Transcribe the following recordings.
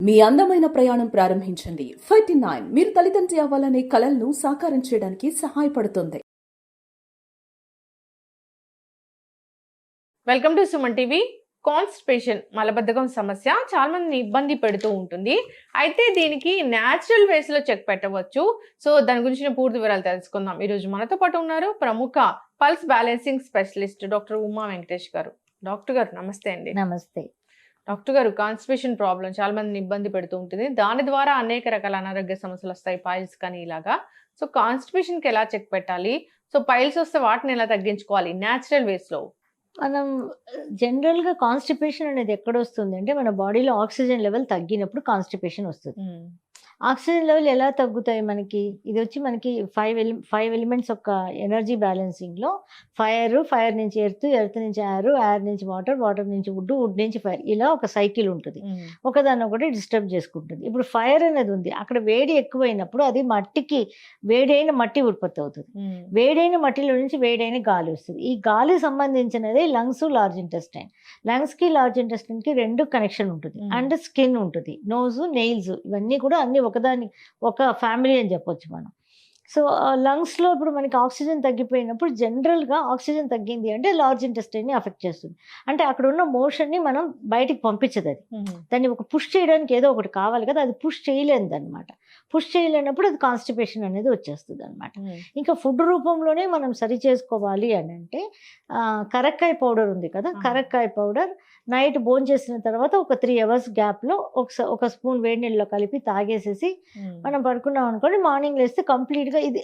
మీ అందమైన ప్రయాణం ప్రారంభించండి. 39 మీరు తల్లిదండ్రి అవ్వాలనే కలలను సాకారం చేయడానికి సహాయపడుతుంది. Welcome to Suman TV. Constipation మలబద్ధకం సమస్య చాలా మందిని ఇబ్బంది పెడుతూ ఉంటుంది. అయితే దీనికి న్యాచురల్ వేస్ లో చెక్ పెట్టవచ్చు. సో దాని గురించిన పూర్తి వివరాలు తెలుసుకుందాం. ఈరోజు మనతో పాటు ఉన్నారు ప్రముఖ pulse balancing specialist doctor Uma Venkatesh గారు. డాక్టర్ గారు నమస్తే అండి. నమస్తే డాక్టర్ గారు, కాన్స్టిపేషన్ ప్రాబ్లం చాలా మందిని ఇబ్బంది పెడుతూ ఉంటుంది. దాని ద్వారా అనేక రకాల అనారోగ్య సమస్యలు వస్తాయి, పైల్స్ కానీ ఇలాగా. సో కాన్స్టిపేషన్ కి ఎలా చెక్ పెట్టాలి? సో పైల్స్ వస్తే వాటిని ఎలా తగ్గించుకోవాలి న్యాచురల్ వేస్ లో? మనం జనరల్గా కాన్స్టిపేషన్ అనేది ఎక్కడ వస్తుంది అంటే మన బాడీలో ఆక్సిజన్ లెవెల్ తగ్గినప్పుడు కాన్స్టిపేషన్ వస్తుంది. ఆక్సిజన్ లెవెల్ ఎలా తగ్గుతాయి మనకి? ఇది వచ్చి మనకి ఫైవ్ ఎలిమెంట్స్ ఒక ఎనర్జీ బ్యాలెన్సింగ్లో ఫైర్ నుంచి ఎర్త్ నుంచి ఎయిర్ నుంచి వాటర్ నుంచి వుడ్ నుంచి ఫైర్, ఇలా ఒక సైకిల్ ఉంటుంది. ఒకదాన్ని ఒకటి డిస్టర్బ్ చేసుకుంటుంది. ఇప్పుడు ఫైర్ అనేది ఉంది, అక్కడ వేడి ఎక్కువైనప్పుడు అది వేడైన మట్టి ఉత్పత్తి అవుతుంది. వేడైన మట్టిలో నుంచి వేడైన గాలి వస్తుంది. ఈ గాలి సంబంధించినది లంగ్స్, లార్జ్ ఇంటెస్టైన్. లంగ్స్కి లార్జ్ ఇంటెస్టైన్కి రెండు కనెక్షన్ ఉంటుంది. అండ్ స్కిన్ ఉంటుంది, నోజు, నెయిల్స్, ఇవన్నీ కూడా అన్ని ఒక ఫ్యామిలీ అని చెప్పొచ్చు మనం. సో లంగ్స్లో ఇప్పుడు మనకి ఆక్సిజన్ తగ్గిపోయినప్పుడు జనరల్గా ఆక్సిజన్ తగ్గింది అంటే లార్జ్ ఇంటెస్టైన్ని అఫెక్ట్ చేస్తుంది. అంటే అక్కడ ఉన్న మోషన్ని మనం బయటికి పంపించదు. అది దాన్ని ఒక పుష్ చేయడానికి ఏదో ఒకటి కావాలి కదా, అది పుష్ చేయలేదు అనమాట. పుష్ చేయలేనప్పుడు అది కాన్స్టిపేషన్ అనేది వచ్చేస్తుంది అనమాట. ఇంకా ఫుడ్ రూపంలోనే మనం సరి చేసుకోవాలి అని అంటే కరక్కాయ పౌడర్ ఉంది కదా, కరక్కాయ పౌడర్ నైట్ భోంచేసిన తర్వాత ఒక 3 hours గ్యాప్లో ఒక స్పూన్ వేడి నీళ్ళలో కలిపి తాగేసేసి మనం పడుకున్నాం అనుకోండి, మార్నింగ్ లేస్తే కంప్లీట్గా ఇది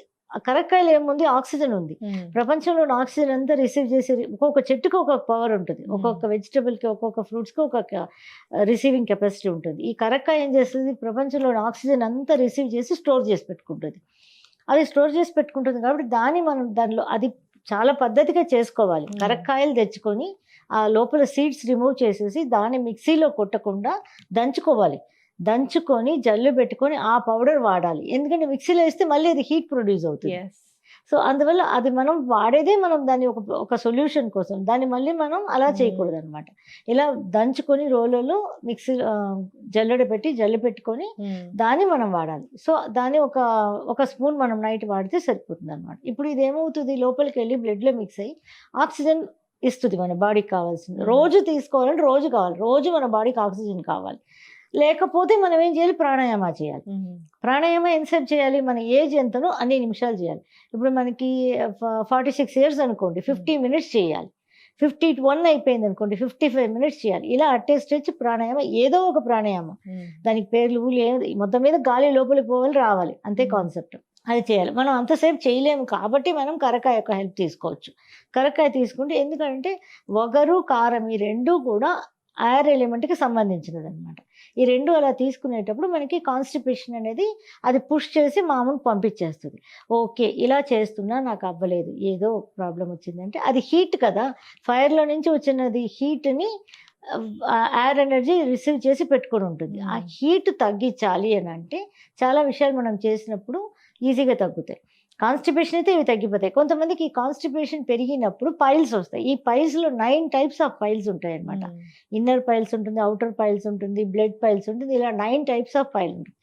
కరక్కాయలు ఏముంది, ఆక్సిజన్ ఉంది. ప్రపంచంలోని ఆక్సిజన్ అంతా రిసీవ్ చేసి ఒక్కొక్క చెట్టుకి ఒక్కొక్క పవర్ ఉంటుంది, ఒక్కొక్క వెజిటబుల్కి ఒక్కొక్క ఫ్రూట్స్కి ఒక్కొక్క రిసీవింగ్ కెపాసిటీ ఉంటుంది. ఈ కరక్కాయ ఏం చేస్తుంది, ప్రపంచంలోని ఆక్సిజన్ అంతా రిసీవ్ చేసి స్టోర్ చేసి పెట్టుకుంటుంది. అది స్టోర్ చేసి పెట్టుకుంటుంది కాబట్టి దానిలో అది చాలా పద్ధతిగా చేసుకోవాలి. కరక్కాయలు తెచ్చుకొని ఆ లోపల సీడ్స్ రిమూవ్ చేసేసి దాన్ని మిక్సీలో కొట్టకుండా దంచుకొని జల్లు పెట్టుకొని ఆ పౌడర్ వాడాలి. ఎందుకంటే మిక్సీలో వేస్తే మళ్ళీ అది హీట్ ప్రొడ్యూస్ అవుతుంది. సో అందువల్ల అది మనం వాడేదే మనం దాన్ని ఒక సొల్యూషన్ కోసం, దాన్ని మళ్ళీ మనం అలా చేయకూడదు అనమాట. ఇలా దంచుకొని రోలలో మిక్సీ జల్లు పెట్టుకొని దాన్ని మనం వాడాలి. సో దాన్ని ఒక స్పూన్ మనం నైట్ వాడితే సరిపోతుంది అనమాట. ఇప్పుడు ఇది ఏమవుతుంది, లోపలికి వెళ్ళి బ్లడ్లో మిక్స్ అయ్యి ఆక్సిజన్ ఇస్తుంది మన బాడీకి కావాల్సింది. రోజు తీసుకోవాలంటే రోజు కావాలి, రోజు మన బాడీకి ఆక్సిజన్ కావాలి. లేకపోతే మనం ఏం చేయాలి, ప్రాణాయామ చేయాలి. ప్రాణాయామ ఎంతసేపు చేయాలి, మన ఏజ్ ఎంతనో అన్ని నిమిషాలు చేయాలి. ఇప్పుడు మనకి 46 years అనుకోండి, 50 minutes చేయాలి. 51 అయిపోయింది అనుకోండి, 55 minutes చేయాలి. ఇలా అట్టే స్ట్రెచ్ ప్రాణాయామ, ఏదో ఒక ప్రాణాయామం, దానికి పేర్లు లేదు, మొత్తం మీద గాలి లోపలికి పోవాలి రావాలి, అంతే కాన్సెప్ట్. అది చేయాలి. మనం అంతసేపు చేయలేము కాబట్టి మనం కరక్కాయ యొక్క హెల్ప్ తీసుకోవచ్చు. కరక్కాయ తీసుకుంటే, ఎందుకంటే వగరు, కారం ఈ రెండూ కూడా ఎయిర్ ఎలిమెంట్కి సంబంధించినది అనమాట. ఈ రెండు అలా తీసుకునేటప్పుడు మనకి కాన్స్టిపేషన్ అనేది అది పుష్ చేసి మామూలు పంపించేస్తుంది. ఓకే, ఇలా చేస్తున్నా నాకు అవ్వలేదు, ఏదో ప్రాబ్లం వచ్చిందంటే అది హీట్ కదా, ఫైర్లో నుంచి వచ్చినది హీట్ని ఎయిర్ ఎనర్జీ రిసీవ్ చేసి పెట్టుకొని ఉంటుంది. ఆ హీట్ తగ్గించాలి అని అంటే చాలా విషయాలు మనం చేసినప్పుడు ఈజీగా తగ్గుతాయి. కాన్స్టిపేషన్ అయితే ఇవి తగ్గిపోతాయి. కొంతమందికి ఈ కాన్స్టిపేషన్ పెరిగినప్పుడు పైల్స్ వస్తాయి. ఈ పైల్స్లో 9 types ఆఫ్ పైల్స్ ఉంటాయి అనమాట. ఇన్నర్ పైల్స్ ఉంటుంది, అవుటర్ పైల్స్ ఉంటుంది, బ్లడ్ పైల్స్ ఉంటుంది, ఇలా 9 types ఆఫ్ పైల్ ఉంటుంది.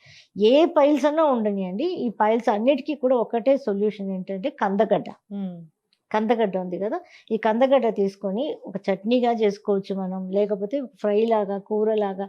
ఏ పైల్స్ అన్నా ఉండనియండి, ఈ పైల్స్ అన్నిటికీ కూడా ఒకటే సొల్యూషన్ ఏంటంటే కందగడ్డ ఉంది కదా, ఈ కందగడ్డ తీసుకొని ఒక చట్నీగా చేసుకోవచ్చు మనం, లేకపోతే ఫ్రై లాగా, కూరలాగా,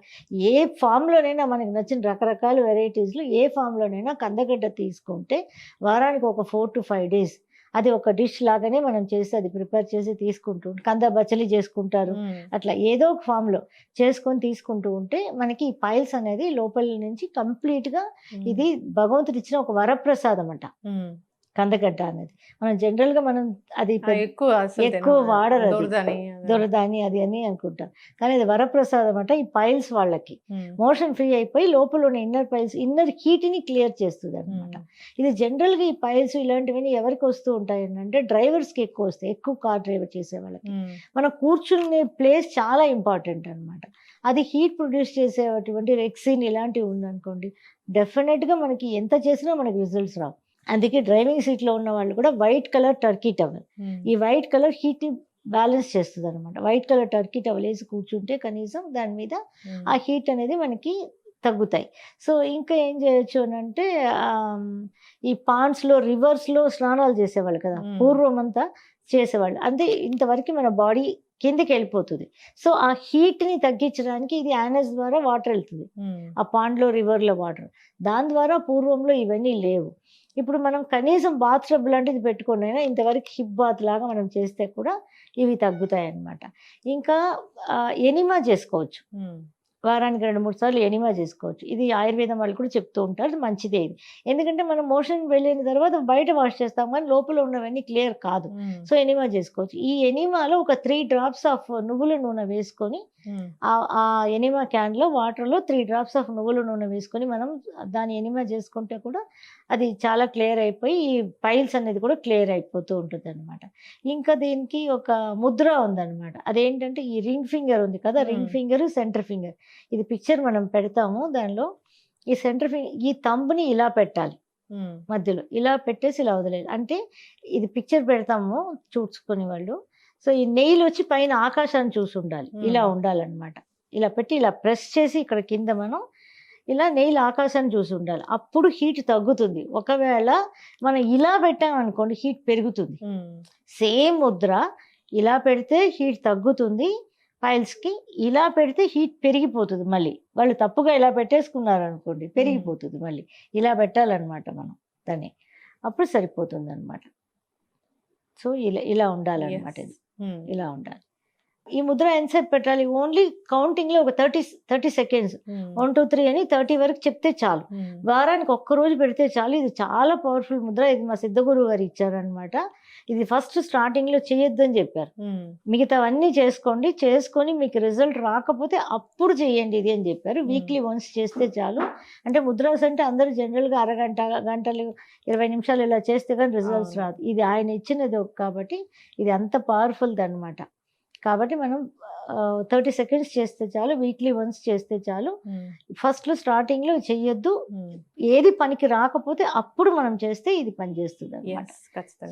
ఏ ఫామ్లోనైనా మనకి నచ్చిన రకరకాల వెరైటీస్లో ఏ ఫామ్లోనైనా కందగడ్డ తీసుకుంటే వారానికి ఒక 4 to 5 days అది ఒక డిష్ లాగానే మనం చేసి అది ప్రిపేర్ చేసి తీసుకుంటూ, కంద బచ్చలి చేసుకుంటారు, అట్లా ఏదో ఒక ఫామ్లో చేసుకొని తీసుకుంటూ ఉంటే మనకి ఈ పైల్స్ అనేది లోపల నుంచి కంప్లీట్గా, ఇది భగవంతుడు ఇచ్చిన ఒక వరప్రసాదం అంట కందగడ్డ అనేది. మనం జనరల్గా మనం అది ఎక్కువ వాడరు, దొరదాని అది అని అనుకుంటాం, కానీ అది వరప్రసాదం అంట ఈ పైల్స్ వాళ్ళకి. మోషన్ ఫ్రీ అయిపోయి లోపల ఉన్న ఇన్నర్ హీట్ని క్లియర్ చేస్తుంది అనమాట. ఇది జనరల్గా ఈ పైల్స్ ఇలాంటివన్నీ ఎవరికి వస్తూ ఉంటాయి అంటే డ్రైవర్స్కి ఎక్కువ వస్తాయి, ఎక్కువ కార్ డ్రైవర్ చేసే వాళ్ళకి. మనం కూర్చునే ప్లేస్ చాలా ఇంపార్టెంట్ అనమాట. అది హీట్ ప్రొడ్యూస్ చేసేటువంటి రెక్సిన్ ఇలాంటివి ఉందనుకోండి, డెఫినెట్గా మనకి ఎంత చేసినా మనకి రిజల్ట్స్ రావు. అందుకే డ్రైవింగ్ సీట్లో ఉన్న వాళ్ళు కూడా వైట్ కలర్ టర్కీ టవల్, ఈ వైట్ కలర్ హీట్ని బ్యాలెన్స్ చేస్తుంది అనమాట. వైట్ కలర్ టర్కీ టవల్ వేసి కూర్చుంటే కనీసం దాని మీద ఆ హీట్ అనేది మనకి తగ్గుతాయి. సో, ఇంకా ఏం చేయొచ్చు అనంటే ఈ పాండ్స్‌లో, రివర్స్‌లో స్నానాలు చేసేవాళ్ళు కదా! పూర్వమంతా చేసేవాళ్ళు. అంటే ఇంతవరకు మన బాడీ కిందకెళ్ళిపోతది. సో, ఆ హీట్‌ని తగ్గించడానికి ఇది యానస్ ద్వారా వాటర్ ఎళ్తది. ఆ పాండ్‌లో, రివర్‌లో వాటర్. దాని ద్వారా పూర్వంలో ఇవన్నీ లేవు. ఇప్పుడు మనం కనీసం బాత్ టబ్ లాంటిది పెట్టుకొనైనా ఇంతవరకు హిప్ బాత్ లాగా మనం చేస్తే కూడా ఇవి తగ్గుతాయన్నమాట. ఇంకా ఎనిమా చేసుకోవచ్చు. వారానికి 2, 3 సార్లు ఎనిమా చేసుకోవచ్చు. ఇది ఆయుర్వేదం వాళ్ళు కూడా చెప్తూ ఉంటారు. ఇది మంచిదే ఇది. ఎందుకంటే మనం మోషన్ వెళ్ళిన తర్వాత బయట వాష్ చేస్తాం కానీ లోపల ఉన్నవన్నీ క్లియర్ కాదు. సో, ఎనిమా చేసుకోవచ్చు. ఈ ఎనిమాలో ఒక 3 డ్రాప్స్ ఆఫ్ నువ్వుల నూనె వేసుకొని ఆ ఎనిమా క్యాన్‌లో వాటర్‌లో 3 డ్రాప్స్ ఆఫ్ నువ్వుల నూనె వేసుకొని మనం దాన్ని ఎనిమా చేసుకుంటే కూడా అది చాలా క్లియర్ అయిపోయి ఈ పైల్స్ అనేది కూడా క్లియర్ అయిపోతూ ఉంటుందన్నమాట. ఇంకా దీనికి ఒక ముద్ర ఉందన్నమాట. అదేంటంటే ఈ రింగ్ ఫింగర్ ఉంది కదా! Ring finger, centre finger. ఇది పిక్చర్ మనం పెడతాము. దానిలో ఈ సెంటర్ ఈ థంబ్‌ని ఇలా పెట్టాలి. మధ్యలో ఇలా పెట్టేసి ఇలా వదిలేయాలి. అంటే ఇది పిక్చర్ పెడతాము చూసుకునే వాళ్ళు. సో, ఈ నెయిల్ వచ్చి పైన ఆకాశాన్ని చూసి ఉండాలి. ఇలా ఉండాలన్నమాట. ఇలా పెట్టి ఇలా ప్రెస్ చేసి ఇక్కడ కింద మనం ఇలా నెయిల్ ఆకాశాన్ని చూసి ఉండాలి. అప్పుడు హీట్ తగ్గుతుంది. ఒకవేళ మనం ఇలా పెట్టామనుకోండి హీట్ పెరుగుతుంది. సేమ్ ముద్ర ఇలా పెడితే హీట్ తగ్గుతుంది పైల్స్‌కి. ఇలా పెడితే హీట్ పెరిగిపోతుంది మళ్ళీ. వాళ్ళు తప్పుగా ఇలా పెట్టేసుకున్నారనుకోండి పెరిగిపోతుంది మళ్ళీ. ఇలా పెట్టాలన్నమాట మనం దాన్ని. అప్పుడు సరిపోతుందన్నమాట. సో, ఇలా ఉండాలన్నమాట ఇది. ఇలా ఉండాలి. ఈ ముద్ర ఎంతసేపు పెట్టాలి? ఓన్లీ కౌంటింగ్‌లో ఒక 30 సెకండ్స్. 1, 2, 3 అని 30 వరకు చెప్తే చాలు. వారానికి ఒక్కరోజు పెడితే చాలు. ఇది చాలా పవర్‌ఫుల్ ముద్ర. ఇది మా సిద్ధగురువు గారు ఇచ్చారనమాట. ఇది ఫస్ట్ స్టార్టింగ్‌లో చేయొద్దని చెప్పారు. మిగతావన్నీ చేసుకోండి. చేసుకొని మీకు రిజల్ట్ రాకపోతే అప్పుడు చేయండి ఇది అని చెప్పారు. వీక్లీ వన్స్ చేస్తే చాలు. అంటే ముద్రాస్ అంటే అందరూ జనరల్‌గా అరగంట, గంటలు, 20 నిమిషాలు ఇలా చేస్తే కానీ రిజల్ట్స్ రాదు. ఇది ఆయన ఇచ్చినది కాబట్టి ఇది అంత పవర్‌ఫుల్‌దనమాట. కాబట్టి మనం 30 సెకండ్స్ చేస్తే చాలు. వీక్లీ వన్స్ చేస్తే చాలు. ఫస్ట్‌లో స్టార్టింగ్‌లో చెయ్యొద్దు. ఏది పనికి రాకపోతే అప్పుడు మనం చేస్తే ఇది పనిచేస్తుందన్నమాట.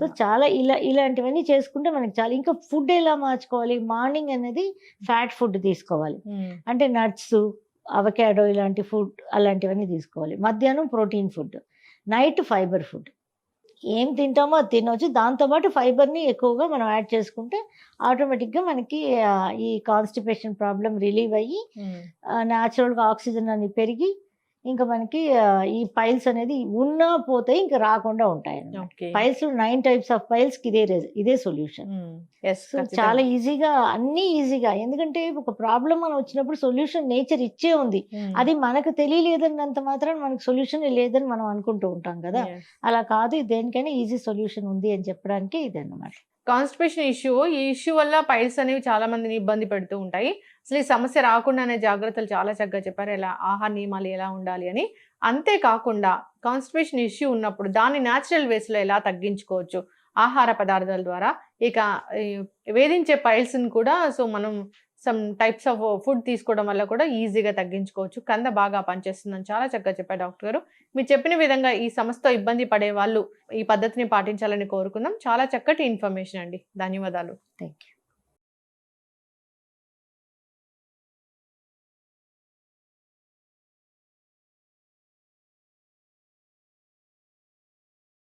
సో, చాలా ఇలాంటివన్నీ చేసుకుంటే మనకి చాలా. ఇంకా ఫుడ్ ఎలా మార్చుకోవాలి? మార్నింగ్ అనేది ఫ్యాట్ ఫుడ్ తీసుకోవాలి. అంటే నట్స్, అవకాడో ఇలాంటి ఫుడ్ అలాంటివన్నీ తీసుకోవాలి. మధ్యాహ్నం protein food, night fibre food. ఏం తింటామో అది తినొచ్చు. దాంతోపాటు ఫైబర్‌ని ఎక్కువగా మనం యాడ్ చేసుకుంటే ఆటోమేటిక్‌గా మనకి ఈ కాన్‌స్టిపేషన్ ప్రాబ్లమ్ రిలీవ్ అయ్యి న్యాచురల్‌గా ఆక్సిజన్ అనేది పెరిగి ఇంకా మనకి ఈ పైల్స్ అనేది ఉన్నా పోతాయి. ఇంకా రాకుండా ఉంటాయన్నమాట. పైల్స్‌లో 9 టైప్స్ ఆఫ్ పైల్స్‌కి ఇదే సొల్యూషన్. సో, చాలా ఈజీగా అన్నీ ఈజీగా. ఎందుకంటే ఒక ప్రాబ్లం మనం వచ్చినప్పుడు సొల్యూషన్ నేచర్ ఇచ్చే ఉంది. అది మనకు తెలియలేదన్నంత మాత్రాన మనకు సొల్యూషన్ లేదని మనం అనుకుంటూ ఉంటాం కదా! అలా కాదు. దేనికైనా ఈజీ సొల్యూషన్ ఉంది అని చెప్పడానికి ఇదన్నమాట. కాన్స్టిపేషన్ ఇష్యూ, ఈ ఇష్యూ వల్ల పైల్స్ అనేవి చాలా మందిని ఇబ్బంది పెడుతూ ఉంటాయి. అసలు ఈ సమస్య రాకుండానే జాగ్రత్తలు చాలా చక్కగా చెప్పారు. ఎలా ఆహార నియమాలు ఎలా ఉండాలి అని. అంతేకాకుండా కాన్స్టిపేషన్ ఇష్యూ ఉన్నప్పుడు దాన్ని న్యాచురల్ వేస్‌లో ఎలా తగ్గించుకోవచ్చు ఆహార పదార్థాల ద్వారా. ఇక వేధించే పైల్స్‌ని కూడా సో, మనం సమ్ టైప్స్ ఆఫ్ ఫుడ్ తీసుకోవడం వల్ల కూడా ఈజీగా తగ్గించుకోవచ్చు. కంద బాగా పనిచేస్తుందని చాలా చక్కగా చెప్పారు డాక్టర్ గారు. మీరు చెప్పిన విధంగా ఈ సమస్యతో ఇబ్బంది పడే వాళ్ళు ఈ పద్ధతిని పాటించాలని కోరుకుందాం. చాలా చక్కటి ఇన్ఫర్మేషన్ అండి. ధన్యవాదాలు. Thank you.